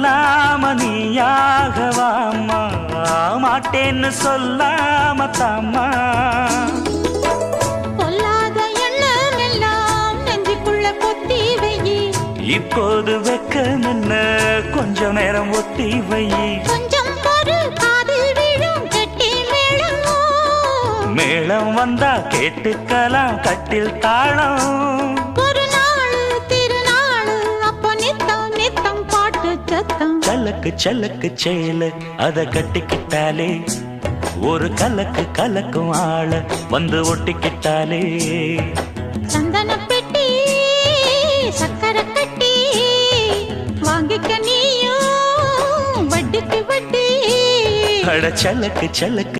சொல்லாம நீயாகவாமா, மாட்டேன்னு சொல்லாம தாமா. சொல்லாத எண்ணம் எல்லாம் நெஞ்சுக்குள்ள கொத்தி வையி. இப்போது வெக்கம் என்ன, கொஞ்ச நேரம் ஒத்தி வையி. கொஞ்சம் ஒரு காதில் விழும் கெட்டி மேளம். மேளம் வந்தா கேட்டுக்கலாம் கட்டில் தாளம். ஒரு நாள் திருநாள் அப்ப நித்தம் நித்தம் பாட்டு சத்தம். சலக்கு சலக்கு சேல அத கட்டிக்கிட்டாலே, ஒரு கலக்கு கலக்கும் ஆள வந்து ஒட்டிக்கிட்டாலே. சந்தன பெட்டி சக்கரை கட்டி வாங்கிக்க நீயும் வட்டிக்கு வட்டி. அட சலக்கு சலக்கு